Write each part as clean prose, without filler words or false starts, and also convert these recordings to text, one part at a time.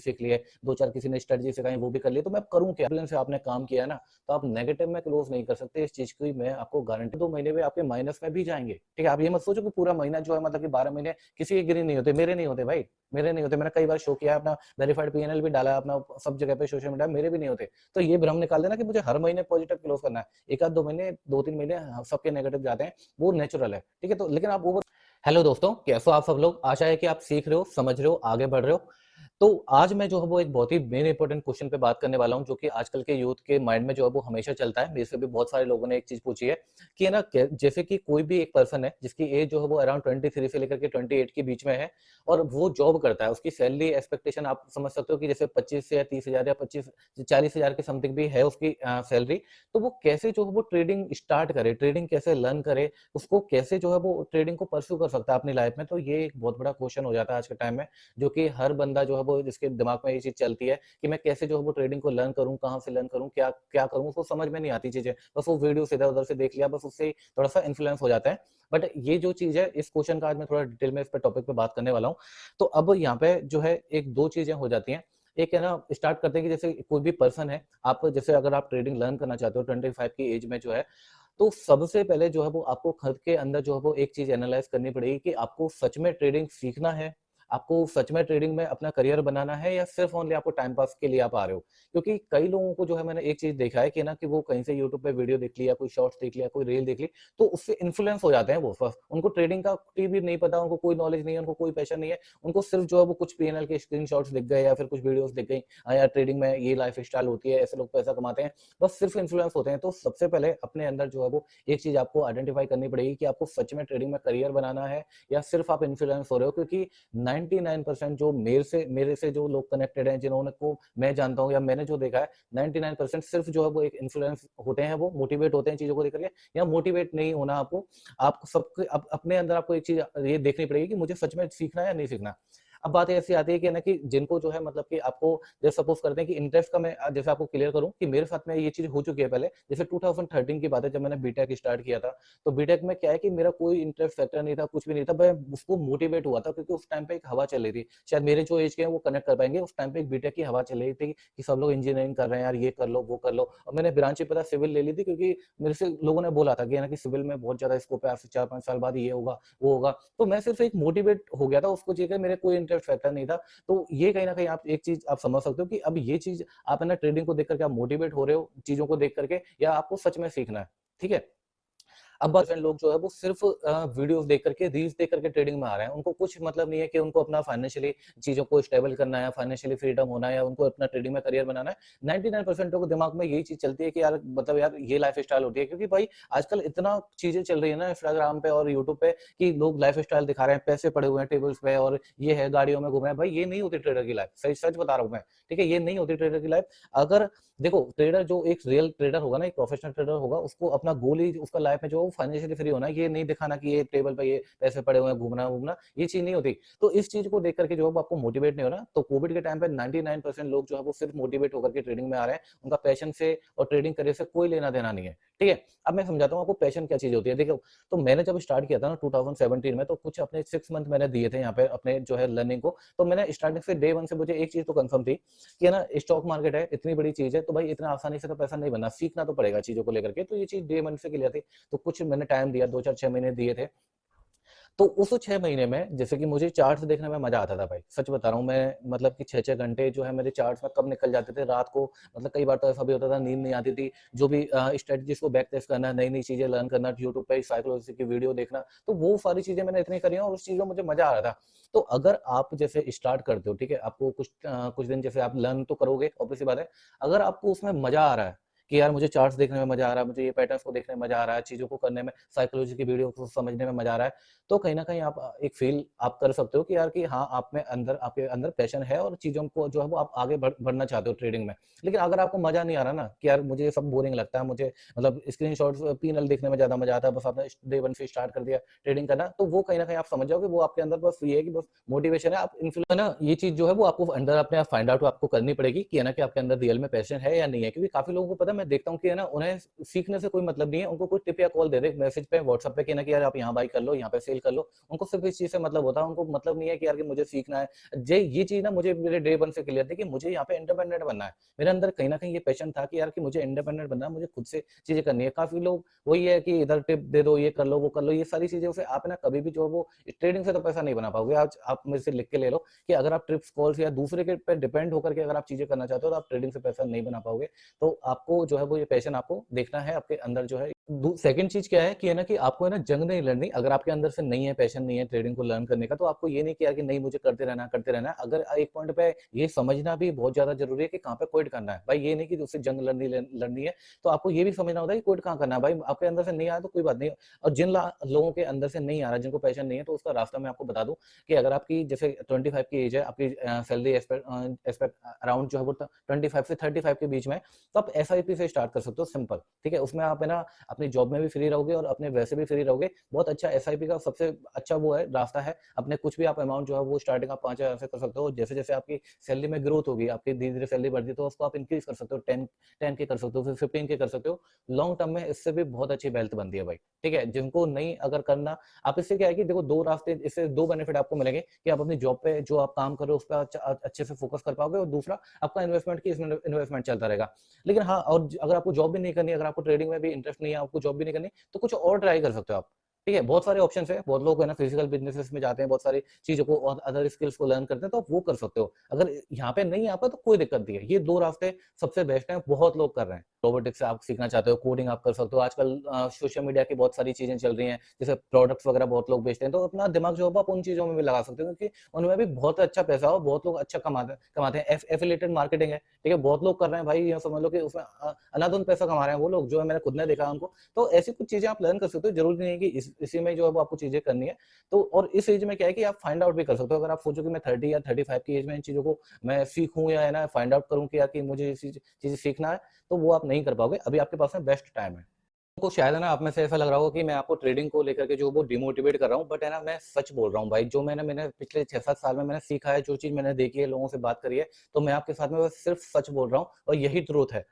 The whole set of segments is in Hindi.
सीख ली है, 2-4 किसी ने स्ट्रेटजी सिखाई वो भी कर ली, तो मैं करूँ क्या? डिसिप्लिन से आपने काम किया है ना, तो आप नेगेटिव में क्लोज नहीं कर सकते। इस चीज़ की मैं आपको गारंटी 2 महीने में आपके माइनस में भी जाएँगे, ठीक है? आप ये मत सोचो कि पूरा महीना जो है मतलब कि 12 महीने किसी के ग्रीन नहीं होते, मेरे नहीं होते भाई, मेरे नहीं होते। मैंने कई बार शो किया है, अपना वेरिफाइड पीएनएल भी डाला है अपना सब जगह पे सोशल मीडिया, मेरे भी नहीं होते। तो ये भ्रम निकाल देना कि मुझे हर महीने पॉजिटिव क्लोज करना है। 1 आध 2 महीने, 2-3 महीने सबके नेगेटिव जाते हैं, वो नेचुरल है, ठीक है? तो लेकिन आप ओवर हेलो दोस्तों, कैसे हो आप सब लोग? आशा है कि आप सीख रहे हो, समझ रहे हो, आगे बढ़ रहे हो। तो आज मैं जो है वो एक बहुत ही मेन इंपॉर्टेंट क्वेश्चन पे बात करने वाला हूँ, जो कि आजकल के यूथ के माइंड में जो है वो हमेशा चलता है। मेरे से भी बहुत सारे लोगों ने एक चीज़ पूछी है कि है ना, क जैसे कि कोई भी एक पर्सन है जिसकी एज जो है वो अराउंड 23 से लेकर के 28 के बीच में है और वो जॉब करता है। उसकी सैलरी एक्सपेक्टेशन आप समझ सकते हो कि जैसे 25 से या 30,000 या 25-40,000 के समथिंग भी है उसकी सैलरी। तो वो कैसे जो है वो ट्रेडिंग स्टार्ट करे, ट्रेडिंग कैसे लर्न करे, उसको कैसे जो है वो ट्रेडिंग को परस्यू कर सकता है अपनी लाइफ में। तो ये एक बहुत बड़ा क्वेश्चन हो जाता है आज के टाइम में, जो कि हर बंदा जो है वो जिसके दिमाग में ये चीज़ चलती है कि मैं कैसे जो है वो ट्रेडिंग को लर्न करूँ, कहाँ से लर्न करूँ, क्या क्या करूँ, उसको समझ में नहीं आती चीज़ें। बस वो वीडियोस इधर-उधर से देख लिया, बस उससे ही थोड़ा-सा इन्फ्लुएंस हो जाता है। बट ये जो चीज़ है, इस क्वेश्चन का आज मैं थोड़ा डिटेल में इस पे टॉपिक पे बात करने वाला हूँ। तो अब यहाँ पे जो है 1-2 चीज़ें हो जाती हैं। एक है ना, स्टार्ट करते हैं कि जैसे कोई भी पर्सन है, आप जैसे अगर आप ट्रेडिंग लर्न करना चाहते हो 25 की एज में जो है, तो सबसे पहले जो है वो आपको खुद के अंदर जो है वो एक चीज़ एनालाइज़ करनी पड़ेगी कि आपको सच में ट्रेडिंग सीखना है, आपको सच में ट्रेडिंग में अपना करियर बनाना है या सिर्फ़ ओनली आपको टाइम पास के लिए आप आ रहे हो। क्योंकि कई लोगों को जो है मैंने एक चीज़ देखा है कि ना कि वो कहीं से यूट्यूब पे वीडियो देख लिया, कोई शॉर्ट्स देख लिया, कोई रील देख ली, तो उससे इन्फ्लुएंस हो जाते हैं वो फ उनको ट्रेडिंग का कुछ भी नहीं पता, उनको कोई नॉलेज नहीं है, उनको कोई पैशन नहीं है। उनको सिर्फ़ जो है वो कुछ पीएनएल के स्क्रीनशॉट्स दिख गए या फिर कुछ वीडियोज़ दिख गई, हाँ यार ट्रेडिंग में ये लाइफ़स्टाइल होती है, ऐसे लोग पैसा कमाते हैं। बस सिर्फ़ इन्फ्लुएंस होते हैं। तो सबसे पहले अपने अंदर जो है वो एक चीज़ आपको आइडेंटिफ़ाई करनी पड़ेगी कि आपको सच में ट्रेडिंग में करियर बनाना है या सिर्फ़ आप इन्फ्लुएंस हो रहे हो। क्योंकि 99% जो मेरे से जो लोग कनेक्टेड हैं, जिन्होंने को मैं जानता हूँ या मैंने जो देखा है, 99% सिर्फ़ जो है वो एक इन्फ्लुएंस होते हैं, वो मोटिवेट होते हैं चीज़ों को देख कर के, या मोटिवेट नहीं होना आपको। आपको सबके अपने अंदर आपको एक चीज़ ये देखनी पड़ेगी कि मुझे सच में सीखना है या नहीं सीखना। अब बात ऐसी आती है कि ना कि जिनको जो है मतलब कि आपको जैसे सपोज़ करते हैं कि इंटरेस्ट का मैं जैसे आपको क्लियर करूँ कि मेरे साथ में ये चीज़ हो चुकी है पहले। जैसे 2013 की बात है, जब मैंने बीटेक स्टार्ट किया था, तो बीटेक में क्या है कि मेरा कोई इंटरेस्ट फैक्टर नहीं था, कुछ भी नहीं था। मैं उसको मोटिवेट हुआ था क्योंकि उस टाइम पे एक हवा चल रही थी। शायद मेरे जो एज के हैं वो कनेक्ट कर पाएँगे। उस टाइम पे एक बीटेक की हवा चल रही थी कि सब लोग इंजीनियरिंग कर रहे हैं, यार ये कर लो, वो कर लो। और मैंने ब्रांच ही पता सिविल ले ली थी क्योंकि मेरे से लोगों ने बोला था कि है ना कि सिविल में बहुत ज़्यादा स्कोप है, आपसे 4-5 साल बाद ये होगा, वो होगा। तो मैं सिर्फ़ एक मोटिवेट हो गया था उसको लेकर, मेरे कोई इंटरेस्ट फैक्टर नहीं था। तो ये कहीं न कहीं आप एक चीज़ आप समझ सकते हो कि अब ये चीज़ आप है ना ट्रेडिंग को देख कर के आप मोटिवेट हो रहे हो, चीज़ों को देख कर के, या आपको सच में सीखना है, ठीक है? अब बहुत सारे लोग जो है वो सिर्फ़ वीडियोज़ देख कर के, रील्स देख कर के ट्रेडिंग में आ रहे हैं। उनको कुछ मतलब नहीं है कि उनको अपना फाइनेंशियली चीज़ों को स्टेबल करना है, फाइनेंशियली फ्रीडम होना है, या उनको अपना ट्रेडिंग में करियर बनाना है। 99% लोगों के दिमाग में यही चीज़ चलती है कि यार मतलब यार ये लाइफ़स्टाइल होती है, क्योंकि भाई आजकल इतना चीज़ें चल रही है ना इंस्टाग्राम पे और यूट्यूब पे कि लोग लाइफ़स्टाइल दिखा रहे हैं, पैसे पड़े हुए हैं टेबल्स पे और ये है, गाड़ियों में घूम रहे हैं। भाई ये नहीं होती ट्रेडर की लाइफ़, सही सच बता रहा हूँ मैं, ठीक है? ये नहीं होती ट्रेडर की लाइफ़। अगर देखो, ट्रेडर जो एक रियल ट्रेडर होगा ना, एक प्रोफेशनल ट्रेडर होगा, उसको अपना गोल ही उसका लाइफ में जो है फाइनेंशियली फ्री होना है। ये नहीं दिखाना कि ये टेबल पे ये पैसे पड़े हुए हैं, घूमना-वूमना, ये चीज़ नहीं होती। तो इस चीज़ को देख कर के जो है वो आपको मोटिवेट नहीं होना। तो कोविड के टाइम पे 99% लोग जो है वो सिर्फ मोटिवेट होकर के ट्रेडिंग में आ रहे हैं। उनका पैशन से और ट्रेडिंग करियर से कोई लेना-देना नहीं है, ठीक है? अब मैं समझाता हूँ आपको पैशन क्या चीज़ होती है। देखो, तो मैंने जब स्टार्ट किया था ना 2017 में, तो कुछ अपने 6 मंथ मैंने दिए थे यहाँ पे अपने जो है लर्निंग को। तो मैंने स्टार्टिंग से डे 1 से मुझे एक चीज़ तो कन्फर्म थी कि है ना, स्टॉक मार्केट है, इतनी बड़ी चीज़ है, तो भाई इतना आसानी से तो पैसा नहीं बनना, सीखना तो पड़ेगा चीज़ों को लेकर के। तो ये चीज़ डे 1 से क्लियर थी। तो कुछ मैंने टाइम दिया, 2, 4, 6 महीने दिए थे। तो उस 6 महीने में जैसे कि मुझे चार्ट्स देखने में मज़ा आता था भाई, सच बता रहा हूँ मैं, मतलब कि 6-6 घंटे जो है मेरे चार्ट्स में कब निकल जाते थे रात को। मतलब कई बार तो ऐसा भी होता था, नींद नहीं आती थी। जो भी स्ट्रेटजीज़ को बैक टेस्ट करना, नई-नई चीज़ें लर्न करना, यूट्यूब पे साइकोलॉजी की वीडियो देखना, तो वो सारी चीज़ें मैंने इतनी करी हैं और उस चीज़ में मुझे मज़ा आ रहा था। तो अगर आप जैसे स्टार्ट करते हो, ठीक है? आपको कुछ दिन जैसे आप लर्न तो करोगे, ऑब्वियस सी बात है। अगर आपको उसमें मज़ा आ रहा है कि यार मुझे चार्ट्स देखने में मज़ा आ रहा है, मुझे ये पैटर्न्स को देखने में मज़ा आ रहा है, चीज़ों को करने में, साइकोलॉजी की वीडियो को समझने में मज़ा आ रहा है, तो कहीं न कहीं आप एक फ़ील आप कर सकते हो कि यार कि हाँ, आप में अंदर आपके अंदर पैशन है और चीज़ों को जो है वो आप आगे बढ़ना चाहते हो ट्रेडिंग में। लेकिन अगर आपको मज़ा नहीं आ रहा ना कि यार मुझे ये सब बोरिंग लगता है, मुझे मतलब स्क्रीनशॉट्स पीएनएल देखने में ज़्यादा मज़ा आता है, बस आपने डे 1 से स्टार्ट कर दिया ट्रेडिंग करना, तो वो कहीं न कहीं आप समझ जाओ कि वो आपके अंदर बस ये है कि बस मोटिवेशन है, आप है ना, ये चीज़ जो है वो आपको अंदर अपने आप फाइंड आउट आपको करनी पड़ेगी कि है ना कि आपके अंदर रियल में पैशन है या नहीं है। क्योंकि काफ़ी लोगों को पता है मैं देखता हूँ कि है ना, उन्हें सीखने से कोई मतलब नहीं है, उनको कोई टिप या कॉल दे दे मैसेज पे, व्हाट्सएप पे कि ना कि यार आप यहाँ बाय कर लो, यहाँ पे सेल कर लो। उनको सिर्फ इस चीज़ से मतलब होता है, उनको मतलब नहीं है कि यार कि मुझे सीखना है। ये चीज़ ना मुझे मेरे डे 1 से क्लियर थी कि मुझे यहाँ पे इंडिपेंडेंट बनना है। मेरे अंदर कहीं न कहीं ये पैशन था कि यार कि मुझे इंडिपेंडेंट बनना है, मुझे खुद से चीज़ें करनी है। काफ़ी लोग वही है कि इधर टिप दे दो, ये कर लो, वो कर लो, ये सारी चीज़ों से आप ना कभी भी जो है वो ट्रेडिंग से तो पैसा नहीं बना पाओगे। आज आप मेरे से लिख के ले लो कि अगर आप ट्रिप्स, कॉल्स या दूसरे के पे डिपेंड होकर के अगर आप चीज़ें करना चाहते हो, तो आप ट्रेडिंग से पैसा नहीं बना पाओगे। तो आपको जो है वो ये पैशन आपको देखना है आपके अंदर जो है। सेकंड चीज़ क्या है कि है ना कि आपको है ना जंग नहीं लड़नी। अगर आपके अंदर से नहीं है, पैशन नहीं है ट्रेडिंग को लर्न करने का, तो आपको ये नहीं किया कि नहीं मुझे करते रहना है, करते रहना है। अगर एक पॉइंट पे ये समझना भी बहुत ज़्यादा ज़रूरी है कि कहाँ पे क्विट करना है। भाई ये नहीं कि उससे जंग लड़नी है, तो आपको ये भी समझना होता है कि क्विट कहाँ करना है। भाई आपके अंदर से नहीं आया तो कोई बात नहीं। और जिन लोगों के अंदर से नहीं आ रहा, जिनको पैशन नहीं है, तो उसका रास्ता मैं आपको बता दूँ कि अगर आपकी जैसे 25 की एज है, आपकी सैलरी एक्सपेक्ट अराउंड जो है वो 25 से 35 के बीच में है, तो आप एसआईपी से स्टार्ट कर सकते हो, सिंपल, ठीक है? उसमें आप है ना अपनी जॉब में भी फ्री रहोगे और अपने वैसे भी फ्री रहोगे। बहुत अच्छा एसआईपी का सबसे अच्छा वो है, रास्ता है। अपने कुछ भी आप अमाउंट जो है वो स्टार्टिंग आप 5,000 से कर सकते हो। जैसे-जैसे आपकी सैलरी में ग्रोथ होगी, आपकी धीरे-धीरे सैलरी बढ़ती है, तो उसको आप इंक्रीज़ कर सकते हो। 10 के कर सकते हो, फिर 15 के कर सकते हो। लॉन्ग टर्म में इससे भी बहुत अच्छी वेल्थ बनती है भाई, ठीक है? जिनको नहीं अगर करना, आप इससे क्या है कि देखो 2 रास्ते, इससे 2 बेनिफिट आपको मिलेंगे कि आप अपनी जॉब पे जो आप काम कर रहे हो, उस पे अच्छे से फोकस कर पाओगे, और दूसरा आपका इन्वेस्टमेंट की इसमें इन्वेस्टमेंट चलता रहेगा। लेकिन हाँ, और अगर आपको जॉब भी नहीं करनी है, अगर आपको ट्रेडिंग में भी इंटरेस्ट नहीं है, आपको जॉब भी नहीं करनी, तो कुछ और ट्राई कर सकते हो आप। ठीक है? बहुत सारे ऑप्शंस हैं, बहुत लोग है ना फिजिकल बिज़नेसेस में जाते हैं, बहुत सारी चीज़ों को और अदर स्किल्स को लर्न करते हैं, तो आप वो कर सकते हो। अगर यहाँ पे नहीं आता तो कोई दिक्कत नहीं है। ये 2 रास्ते सबसे बेस्ट हैं, बहुत लोग कर रहे हैं। रोबोटिक्स आप सीखना चाहते हो, कोडिंग आप कर सकते हो। आजकल सोशल मीडिया की बहुत सारी चीज़ें चल रही हैं, जैसे प्रोडक्ट्स वगैरह बहुत लोग बेचते हैं, तो अपना दिमाग जो है आप उन चीज़ों में भी लगा सकते हो, क्योंकि उनमें भी बहुत अच्छा पैसा हो, बहुत लोग अच्छा कमाते हैं। एफिलिएटेड मार्केटिंग है, ठीक है? बहुत लोग कर रहे हैं भाई, ये समझ लो कि उसमें अंधाधुंध पैसा कमा रहे हैं वो लोग, जो है मैंने खुद ने देखा है उनको। तो ऐसी कुछ चीज़ें आप लर्न कर सकते हो, ज़रूरी नहीं है कि इसी में जो है वो आपको चीज़ें करनी है। तो और इस एज में क्या है कि आप फाइंड आउट भी कर सकते हो। अगर आप सोचो कि मैं 30 या 35 की एज में इन चीज़ों को मैं सीखूँ, या है ना फाइंड आउट करूँ कि यार कि मुझे ये चीज़ें सीखना है, तो वो आप नहीं कर पाओगे। अभी आपके पास में बेस्ट टाइम है। को शायद है ना आप में से ऐसा लग रहा होगा कि मैं आपको ट्रेडिंग को लेकर के जो वो डिमोटिवेट कर रहा हूँ, बट है ना मैं सच बोल रहा हूँ भाई। जो मैंने पिछले 6-7 साल में मैंने सीखा है, जो चीज़ मैंने देखी है, लोगों से बात करी है, तो मैं आपके साथ में बस सिर्फ सच बोल रहा हूँ, और यही ट्रुथ है।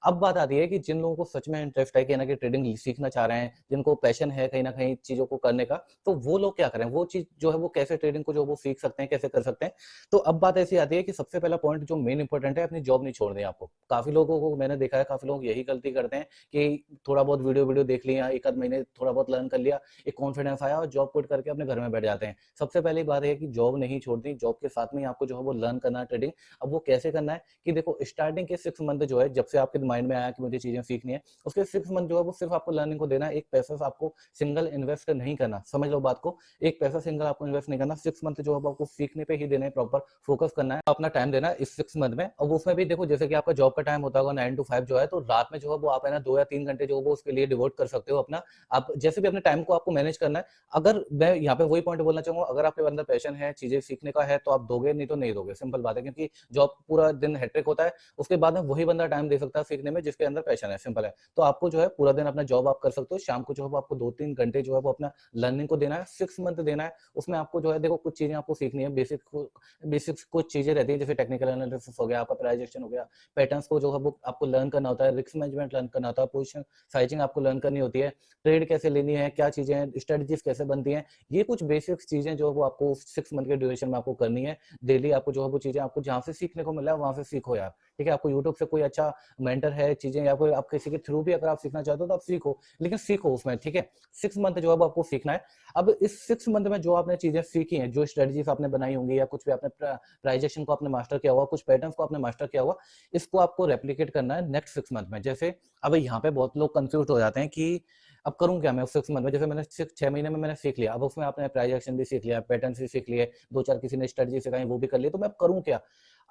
अब बात आती है कि जिन लोगों को सच में इंटरेस्ट है, कहीं न कहीं ट्रेडिंग सीखना चाह रहे हैं, जिनको पैशन है कहीं न कहीं चीज़ों को करने का, तो वो लोग क्या करें? वो चीज़ जो है वो कैसे ट्रेडिंग को जो वो सीख सकते हैं, कैसे कर सकते हैं? तो अब बात ऐसी आती है कि सबसे पहला पॉइंट जो मेन इंपॉर्टेंट है, अपनी जॉब नहीं छोड़नी है आपको। काफ़ी लोगों को मैंने देखा है, काफ़ी लोग यही गलती करते हैं कि थोड़ा बहुत वीडियो देख लिया, 1 आध महीने थोड़ा बहुत लर्न कर लिया, एक कॉन्फिडेंस आया और जॉब क्विट करके अपने घर में बैठ जाते हैं। सबसे पहली बात है कि जॉब नहीं छोड़नी, जॉब के साथ में ही आपको जो है वो लर्न करना है ट्रेडिंग। अब वो कैसे करना है कि देखो, स्टार्टिंग के 6 मंथ जो है, जब से आपके माइंड में आया कि मुझे चीज़ें सीखनी है, उसके 6 मंथ जो है वो सिर्फ आपको लर्निंग को देना है। एक पैसा से आपको सिंगल इन्वेस्ट नहीं करना, समझ लो बात को। एक पैसा सिंगल आपको इन्वेस्ट नहीं करना, 6 मंथ जो है वो आपको सीखने पे ही देना है, प्रॉपर फोकस करना है, अपना टाइम देना है इस 6 मंथ में। और उसमें भी देखो, जैसे कि आपका जॉब का टाइम होता होगा 9 टू 5 जो है, तो रात में जो है वो आप है ना 2 या 3 घंटे जो है वो उसके लिए डिवोट कर सकते हो अपना। आप जैसे भी अपने टाइम को आपको मैनेज करना है। अगर मैं यहाँ पे वही पॉइंट बोलना चाहूँगा, अगर आपके अंदर पैशन है, चीज़ें सीखने का है, तो आप दोगे, नहीं तो नहीं दोगे, सिंपल बात है। क्योंकि जॉब पूरा दिन हेक्टिक होता है, उसके बाद में वही बंदा टाइम दे सकता है सीखने में जिसके अंदर पैशन है, सिंपल है। तो आपको जो है पूरा दिन अपना जॉब आप कर सकते हो, शाम को जो है वो आपको 2-3 घंटे जो है वो अपना लर्निंग को देना है, 6 मंथ देना है। उसमें आपको जो है देखो कुछ चीज़ें आपको सीखनी है, बेसिक्स कुछ चीज़ें रहती है, जैसे टेक्निकल एनालिसिस हो गया, आपका प्राइजेशन हो गया, पैटर्न्स को जो है वो आपको लर्न करना होता है, रिस्क मैनेजमेंट लर्न करना होता है, पोजीशन साइजिंग आपको लर्न करनी होती है, ट्रेड कैसे लेनी है, क्या चीज़ें हैं, स्ट्रेटजीज कैसे बनती हैं। ये कुछ बेसिक्स चीज़ें जो है वो आपको 6 मंथ के ड्यूरेशन में आपको करनी है। डेली आपको जो है वो चीज़ें आपको जहाँ से सीखने को मिल रहा है वहाँ से सीखो यार, ठीक है? आपको यूट्यूब से कोई अच्छा मेंटर है, चीज़ें, या कोई आप किसी के थ्रू भी अगर आप सीखना चाहते हो तो आप सीखो, लेकिन सीखो उसमें, ठीक है? 6 मंथ जो है वो आपको सीखना है। अब इस 6 मंथ में जो आपने चीज़ें सीखी हैं, जो स्ट्रेटजीज आपने बनाई होंगी, या कुछ भी आपने प्राइजेशन को आपने मास्टर किया होगा, कुछ पैटर्न्स को आपने मास्टर किया होगा, इसको आपको रेप्लिकेट करना है नेक्स्ट 6 मंथ में। जैसे अब यहाँ पे बहुत लोग कंफ्यूज हो जाते हैं कि अब करूँ क्या मैं उस 6 मंथ में? जैसे मैंने 6 महीने में मैंने सीख लिया, अब उसमें आपने प्राइस एक्शन भी सीख लिया, पैटर्न्स भी सीख लिए, 2-4 किसी ने स्ट्रेटजी सिखाई वो भी कर ली, तो मैं अब करूँ क्या?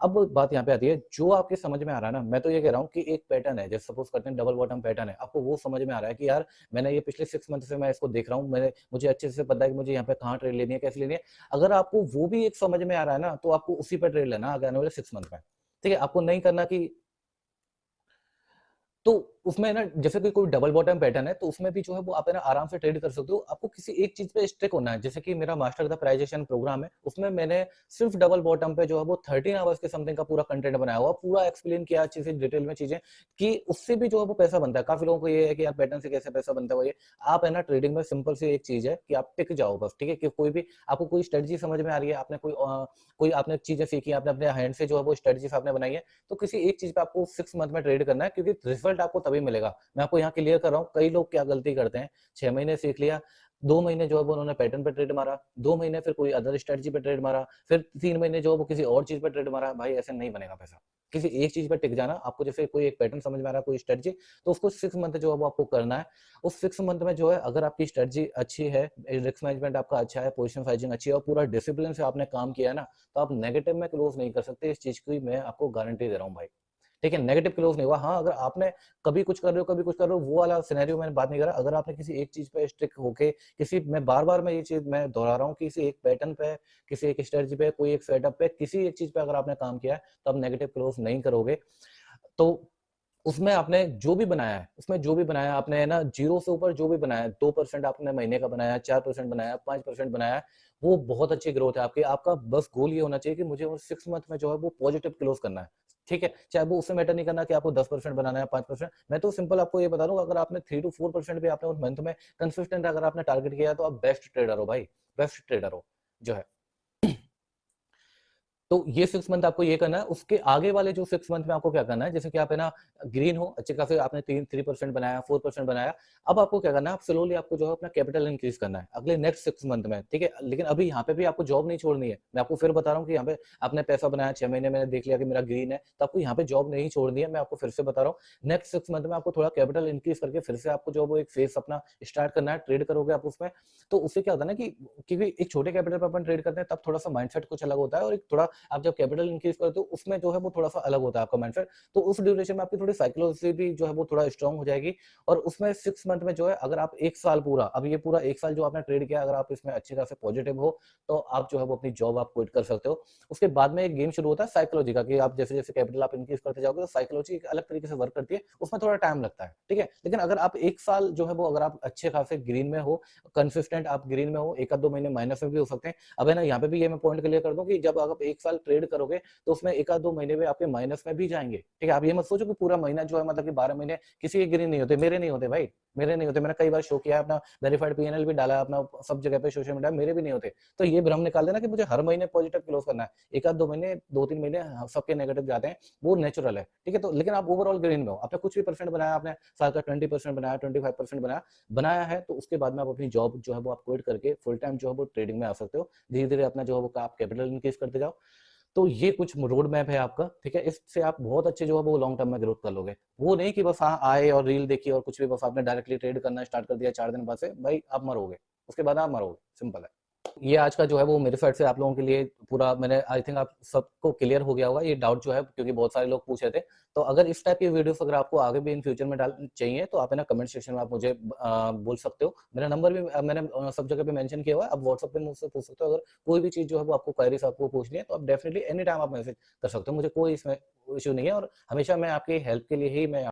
अब बात यहाँ पे आती है, जो आपके समझ में आ रहा है ना, मैं तो ये कह रहा हूँ कि एक पैटर्न है, जैसे सपोज़ करते हैं डबल बॉटम पैटर्न है, आपको वो समझ में आ रहा है कि यार मैंने ये पिछले 6 मंथ से मैं इसको देख रहा हूँ, मुझे अच्छे से पता है कि मुझे यहाँ पे कहाँ ट्रेड लेनी है, कैसे लेनी है। अगर आपको वो भी एक समझ में आ रहा है ना, तो आपको उसी पे ट्रेड लेना है आगे आने वाले 6 मंथ में। ठीक है? आपको नहीं करना कि तो उसमें ना जैसे कि कोई डबल बॉटम पैटर्न है, तो उसमें भी जो है वो आप है ना आराम से ट्रेड कर सकते हो। आपको किसी एक चीज़ पे स्टिक होना है। जैसे कि मेरा मास्टर द प्राइजेशन प्रोग्राम है, उसमें मैंने सिर्फ डबल बॉटम पे जो है वो 13 आवर्स के समथिंग का पूरा कंटेंट बनाया हुआ, पूरा एक्सप्लेन किया अच्छे से डिटेल में चीज़ें, कि उससे भी जो है वो पैसा बनता है। काफ़ी लोगों को ये है कि यार पैटर्न से कैसे पैसा बनता है, वो ये। आप है ना ट्रेडिंग में सिंपल सी एक चीज़ है कि आप टिक जाओ बस, ठीक है? कि कोई भी आपको कोई स्ट्रेटजी समझ में आ रही है, आपने कोई आपने चीज़ें सीखी, आपने अपने हैंड से जो है वो स्ट्रेटजीज़ आपने बनाई है, तो किसी एक चीज़ पे आपको 6 मंथ में ट्रेड करना है, क्योंकि रिजल्ट आपको तभी मिलेगा। मैं आपको यहाँ क्लियर कर रहा हूँ, कई लोग क्या गलती करते हैं, 6 महीने सीख लिया, 2 महीने जो है वो उन्होंने पैटर्न पे ट्रेड मारा, 2 महीने फिर कोई अदर स्ट्रेटजी पे ट्रेड मारा, फिर 3 महीने जो है वो किसी और चीज़ पे ट्रेड मारा। भाई ऐसे नहीं बनेगा पैसा। किसी एक चीज़ पे टिक जाना, आपको जैसे कोई एक पैटर्न समझ में आ रहा है, कोई स्ट्रेटजी, तो उसको 6 मंथ जो है वो आपको करना है। उस 6 मंथ में जो है अगर आपकी स्ट्रेटजी अच्छी है, रिस्क मैनेजमेंट आपका अच्छा है, पोजीशन साइजिंग अच्छी है और पूरा डिसिप्लिन से आपने काम किया है ना, तो आप नेगेटिव में क्लोज़ नहीं कर सकते। इस चीज़ की मैं आपको गारंटी दे रहा हूँ भाई। ठीक है, नेगेटिव क्लोज नहीं हुआ। हाँ, अगर आपने कभी कुछ कर रहे हो, कभी कुछ कर रहे हो, वो वाला सिनेरियो मैंने बात नहीं कर रहा। अगर आपने किसी एक चीज़ पे स्टिक होके मैं बार-बार मैं ये चीज़ मैं दोहरा रहा हूँ कि किसी एक पैटर्न पे, किसी एक स्ट्रेटजी पे, कोई एक सेटअप पे, किसी एक चीज़ पे अगर आपने काम किया है, तो आप नेगेटिव क्लोज नहीं करोगे। तो उसमें आपने जो भी बनाया है, उसमें जो भी बनाया आपने है ना, 0 से ऊपर जो भी बनाया है, 2% आपने महीने का बनाया, 4% बनाया, 5% बनाया है, वो बहुत अच्छी ग्रोथ है आपकी। आपका बस गोल ये होना चाहिए कि मुझे वो 6 मंथ में जो है वो पॉजिटिव क्लोज़ करना है, ठीक है? चाहे वो उससे मैटर नहीं करना कि आपको 10% बनाना है, 5%। मैं तो सिंपल आपको ये बता रहा हूँ, अगर आपने 3 टू 4% भी आपने उस मंथ में कंसिस्टेंट अगर आपने टारगेट किया है, तो आप बेस्ट ट्रेडर हो भाई, बेस्ट ट्रेडर हो, जो है। तो ये 6 मंथ आपको ये करना है, उसके आगे वाले जो 6 मंथ में आपको क्या करना है, जैसे कि आप है ना ग्रीन हो, अच्छे खासे आपने 3% बनाया, 4% बनाया, अब आपको क्या करना है, आप स्लोली आपको जो है अपना कैपिटल इंक्रीज करना है अगले नेक्स्ट 6 मंथ में, ठीक है? लेकिन अभी यहाँ पे भी आपको जॉब नहीं छोड़नी है। मैं आपको फिर बता रहा हूँ कि यहाँ पे आपने पैसा बनाया, 6 महीने मैंने देख लिया कि मेरा ग्रीन है, तो आपको यहाँ पे जॉब नहीं छोड़नी है। मैं आपको फिर से बता रहा हूँ, नेक्स्ट 6 मंथ में आपको थोड़ा कैपिटल इंक्रीज करके फिर से आपको जो है वो एक फेस अपना स्टार्ट करना है, ट्रेड करोगे आप उसमें। तो उससे क्या होता है ना कि क्योंकि एक छोटे कैपिटल पर अपन ट्रेड करते हैं, तब थोड़ा-सा माइंडसेट कुछ अलग होता है और एक थोड़ा आप जब कैपिटल इंक्रीज करते हो उसमें जो है वो थोड़ा-सा अलग होता है आपका माइंडसेट। तो उस ड्यूरेशन में आपकी थोड़ी साइकोलॉजी भी जो है वो थोड़ा स्ट्रांग हो जाएगी और उसमें 6 मंथ में जो है अगर आप 1 साल पूरा अब ये पूरा 1 साल जो आपने ट्रेड किया अगर आप इसमें अच्छी तरह से पॉजिटिव हो, तो आप जो है वो अपनी जॉब आप क्विट कर सकते हो। उसके बाद में एक गेम शुरू होता है साइकोलॉजी का कि आप जैसे-जैसे कैपिटल आप इंक्रीज करते जाओगे तो साइकोलॉजी एक अलग तरीके से वर्क करती है, उसमें थोड़ा टाइम लगता है, ठीक है? लेकिन अगर आप 1 साल जो है वो अगर आप अच्छे खासे ग्रीन में हो, कंसिस्टेंट आप ग्रीन में हो, 1 आध 2 महीने माइनस में भी हो सकते हैं। अब है ना यहाँ पे भी ये मैं पॉइंट क्लियर कर दूं कि जब आप 1 साल ट्रेड करोगे तो उसमें 1 आध 2 महीने में आपके माइनस में भी जाएँगे, ठीक है? आप ये मत सोचो कि पूरा महीना जो है मतलब कि 12 महीने किसी के ग्रीन नहीं होते, मेरे नहीं होते भाई, मेरे नहीं होते। मैंने कई बार शो किया है, अपना वेरिफाइड पीएनएल भी डाला है अपना सब जगह पे सोशल मीडिया, मेरे भी नहीं होते। तो ये भ्रम निकाल देना कि मुझे हर महीने पॉजिटिव क्लोज करना है। 1 आध 2 महीने, 2-3 महीने सबके नेगेटिव जाते हैं, वो नेचुरल है, ठीक है? तो लेकिन आप ओवरऑल ग्रीन में हो, आपने कुछ भी परसेंट बनाया, आपने साल का 20% बनाया, 25% बनाया, बनाया है तो उसके बाद में आप अपनी जॉब जो है वो आप क्विट करके फुल टाइम जो है वो ट्रेडिंग में आ सकते हो। धीरे-धीरे अपना जो है वो आप कैपिटल इंक्रीज करते जाओ। तो ये कुछ रोड मैप है आपका, ठीक है? इससे आप बहुत अच्छे जो है वो लॉन्ग टर्म में ग्रोथ कर लोगे। वो नहीं कि बस हाँ, आए और रील देखी और कुछ भी बस आपने डायरेक्टली ट्रेड करना स्टार्ट कर दिया 4 दिन बाद से, भाई आप मरोगे। उसके बाद आप मरोगे, सिंपल है। ये आज का जो है वो मेरे साइड से आप लोगों के लिए पूरा मैंने आई थिंक आप सबको क्लियर हो गया होगा ये डाउट जो है क्योंकि बहुत सारे लोग पूछ रहे थे। तो अगर इस टाइप की वीडियोस अगर आपको आगे भी इन फ्यूचर में डाल चाहिए तो आप है ना कमेंट सेक्शन में आप मुझे बोल सकते हो। मेरा नंबर भी मैंने सब जगह पे मेंशन किया हुआ है। आप व्हाट्सएप पे मुझसे पूछ सकते हो। अगर कोई भी चीज़ जो है वो आपको क्वेरीज आपको पूछनी है तो आप डेफिनिटली एनी टाइम आप मैसेज कर सकते हो। मुझे कोई इसमें इश्यू नहीं है और हमेशा मैं आपकी हेल्प के लिए ही मैं